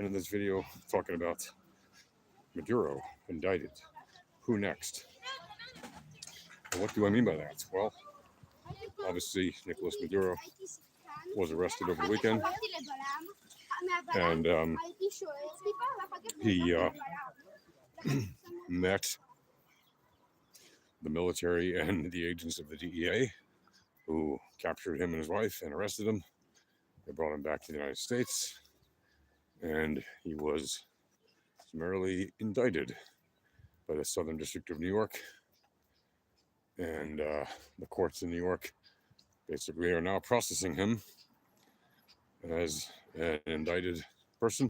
And in this video, talking about Maduro indicted. Who next? And what do I mean by that? Well, obviously, Nicolas Maduro was arrested over the weekend, and he met the military and the agents of the DEA who captured him and his wife and arrested him. They brought him back to the United States, and he was summarily indicted by the Southern District of New York. And the courts in New York basically are now processing him as an indicted person,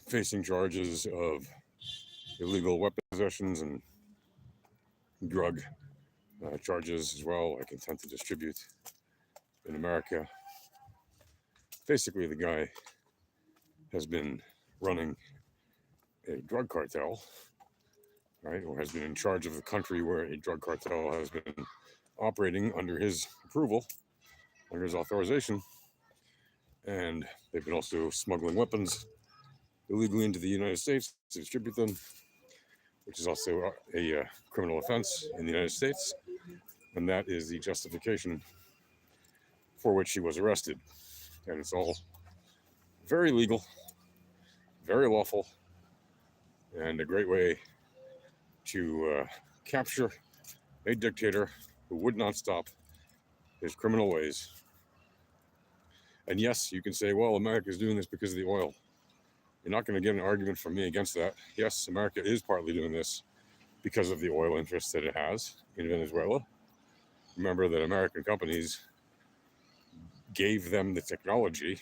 facing charges of illegal weapon possessions and drug charges as well, like intent to distribute in America. Basically, the guy has been running a drug cartel, right, or has been in charge of the country where a drug cartel has been operating under his approval, under his authorization. And they've been also smuggling weapons illegally into the United States to distribute them, which is also a criminal offense in the United States. And that is the justification for which he was arrested. And it's all very legal, very lawful, and a great way to capture a dictator who would not stop his criminal ways. And yes, you can say, well, America's doing this because of the oil. You're not going to get an argument from me against that. Yes, America is partly doing this because of the oil interests that it has in Venezuela. Remember that American companies gave them the technology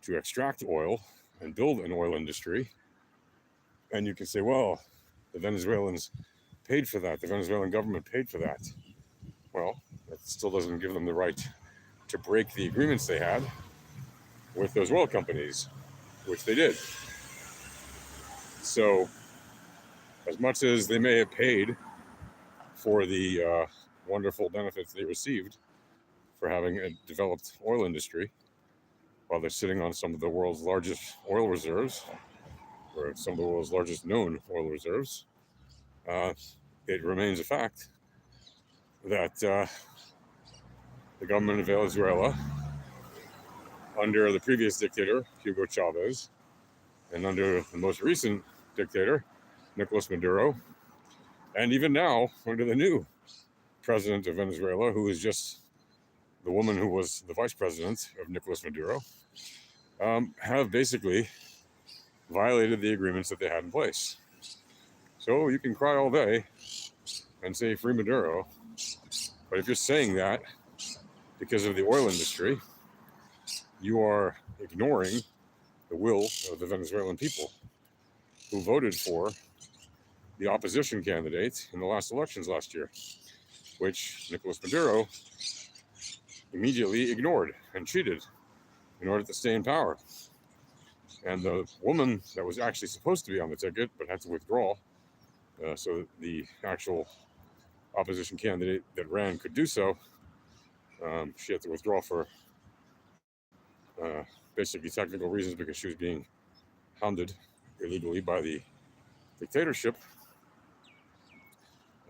to extract oil and build an oil industry. And you can say, well, the Venezuelans paid for that. The Venezuelan government paid for that. Well, that still doesn't give them the right to break the agreements they had with those oil companies, which they did. So, as much as they may have paid for the wonderful benefits they received for having a developed oil industry, while they're sitting on some of the world's largest oil reserves, or some of the world's largest known oil reserves, it remains a fact that the government of Venezuela, under the previous dictator, Hugo Chavez, and under the most recent dictator, Nicolas Maduro, and even now under the new president of Venezuela, who is just the woman who was the vice president of Nicolas Maduro, have basically violated the agreements that they had in place. So you can cry all day and say free Maduro, but if you're saying that because of the oil industry, you are ignoring the will of the Venezuelan people who voted for the opposition candidate in the last elections last year, which Nicolas Maduro immediately ignored and cheated in order to stay in power. And the woman that was actually supposed to be on the ticket but had to withdraw, so the actual opposition candidate that ran could do so, she had to withdraw for basically technical reasons because she was being hounded illegally by the dictatorship.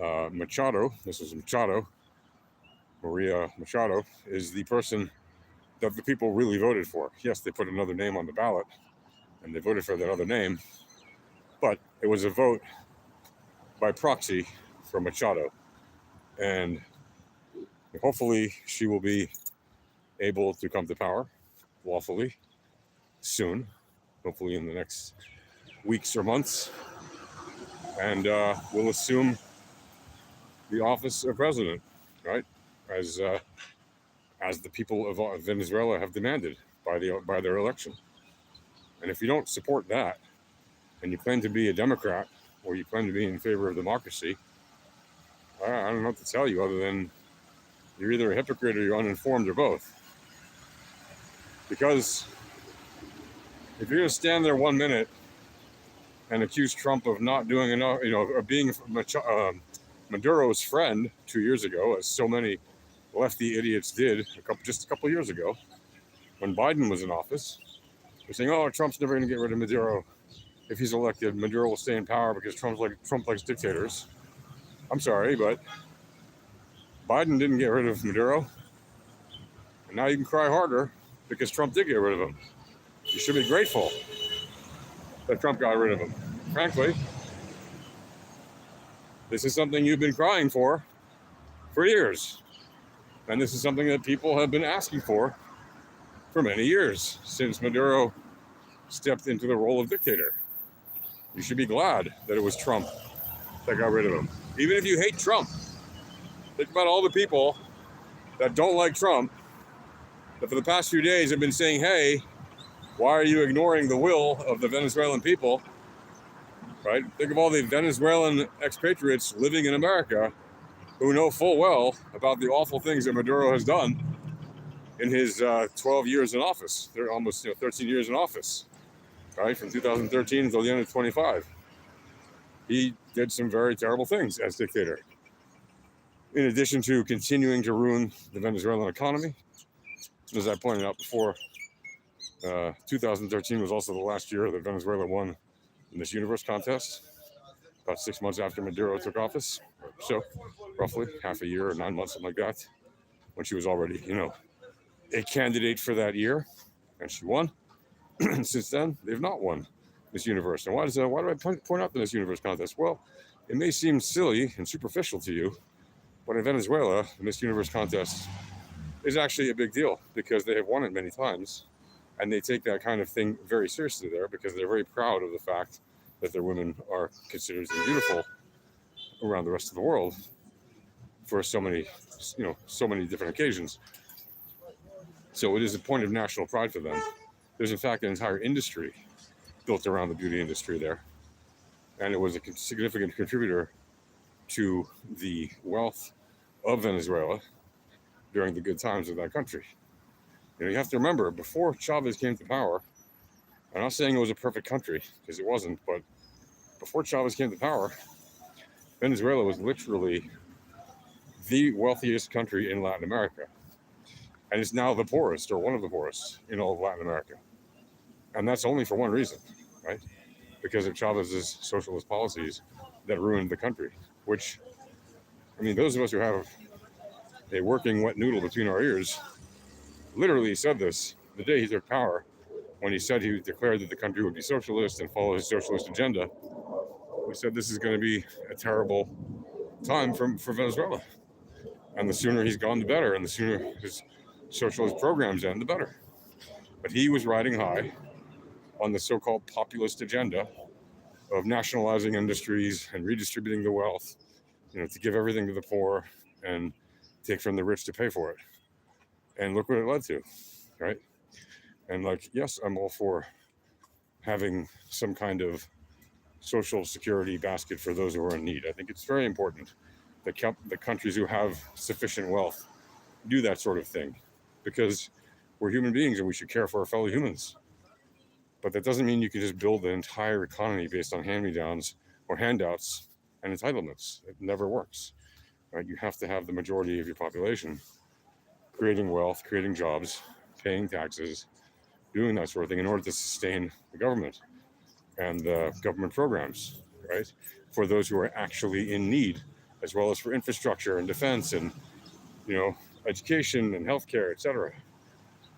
Machado, this is Machado, Maria Machado, is the person that the people really voted for. Yes, they put another name on the ballot, and they voted for that other name, but it was a vote by proxy for Machado. And hopefully she will be able to come to power lawfully soon, hopefully in the next weeks or months, and will assume the office of president, right, as the people of Venezuela have demanded by their election. And if you don't support that, and you claim to be a Democrat, or you claim to be in favor of democracy, I don't know what to tell you other than you're either a hypocrite or you're uninformed or both. Because if you're going to stand there 1 minute and accuse Trump of not doing enough, of being Maduro's friend 2 years ago, as so many lefty idiots did just a couple years ago, when Biden was in office, They're saying, oh, Trump's never going to get rid of Maduro. If he's elected, Maduro will stay in power because Trump likes dictators. I'm sorry, but Biden didn't get rid of Maduro. And now you can cry harder because Trump did get rid of him. You should be grateful that Trump got rid of him. Frankly, this is something you've been crying for years. And this is something that people have been asking for many years, since Maduro stepped into the role of dictator. You should be glad that it was Trump that got rid of him. Even if you hate Trump, think about all the people that don't like Trump, that for the past few days have been saying, hey, why are you ignoring the will of the Venezuelan people? Right? Think of all the Venezuelan expatriates living in America who know full well about the awful things that Maduro has done in his 12 years in office. They're almost 13 years in office, right? From 2013 until the end of 25. He did some very terrible things as dictator. In addition to continuing to ruin the Venezuelan economy, as I pointed out before, 2013 was also the last year that Venezuela won the Miss Universe contest, about 6 months after Maduro took office. So roughly half a year or 9 months, something like that, when she was already, a candidate for that year, and she won. And since then, they've not won Miss Universe. And why do I point out the Miss Universe contest? Well, it may seem silly and superficial to you, but in Venezuela, the Miss Universe contest is actually a big deal because they have won it many times, and they take that kind of thing very seriously there because they're very proud of the fact that their women are considered beautiful around the rest of the world for so many different occasions. So it is a point of national pride for them. There's in fact an entire industry built around the beauty industry there, and it was a significant contributor to the wealth of Venezuela during the good times of that country. You have to remember, before Chavez came to power, I'm not saying it was a perfect country, because it wasn't, but before Chavez came to power, Venezuela was literally the wealthiest country in Latin America. And it's now the poorest, or one of the poorest, in all of Latin America. And that's only for one reason, right? Because of Chavez's socialist policies that ruined the country, which, those of us who have a working wet noodle between our ears literally said this the day he took power, when he said he declared that the country would be socialist and follow his socialist agenda. We said this is going to be a terrible time for Venezuela. And the sooner he's gone, the better. And the sooner his socialist programs end, the better. But he was riding high on the so-called populist agenda of nationalizing industries and redistributing the wealth, to give everything to the poor and take from the rich to pay for it. And look what it led to, right? And yes, I'm all for having some kind of social security basket for those who are in need. I think it's very important that the countries who have sufficient wealth do that sort of thing, because we're human beings and we should care for our fellow humans. But that doesn't mean you can just build the entire economy based on hand-me-downs or handouts and entitlements. It never works, right? You have to have the majority of your population creating wealth, creating jobs, paying taxes, doing that sort of thing in order to sustain the government and government programs, right? For those who are actually in need, as well as for infrastructure and defense and, education and healthcare, etc.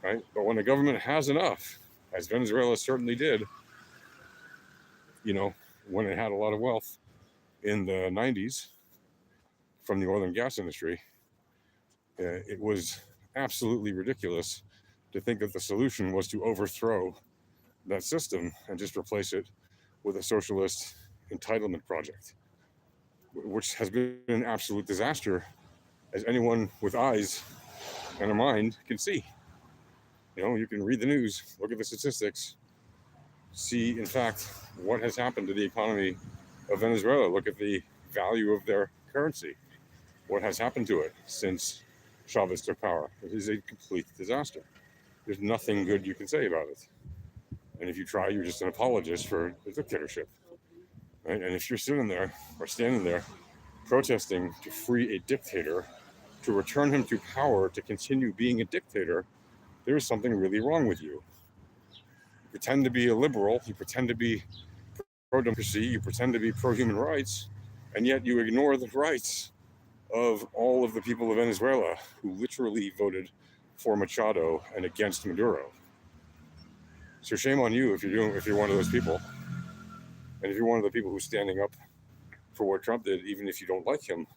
Right? But when the government has enough, as Venezuela certainly did, when it had a lot of wealth in the 90s from the oil and gas industry, it was absolutely ridiculous to think that the solution was to overthrow that system and just replace it with a socialist entitlement project, which has been an absolute disaster, as anyone with eyes and a mind can see. You can read the news, look at the statistics, see, in fact, what has happened to the economy of Venezuela. Look at the value of their currency. What has happened to it since Chavez took power? It is a complete disaster. There's nothing good you can say about it. And if you try, you're just an apologist for the dictatorship. Right? And if you're sitting there or standing there protesting to free a dictator, to return him to power, to continue being a dictator, there is something really wrong with you. pretend to be a liberal, you pretend to be pro-democracy, you pretend to be pro-human rights, and yet you ignore the rights of all of the people of Venezuela who literally voted for Machado and against Maduro. So shame on you if you're one of those people. And if you're one of the people who's standing up for what Trump did, even if you don't like him,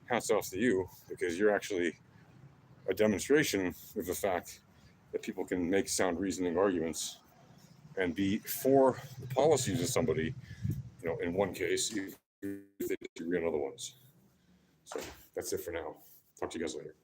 hats off to you, because you're actually a demonstration of the fact that people can make sound reasoning arguments and be for the policies of somebody, in one case, even if they disagree on other ones. So that's it for now. Talk to you guys later.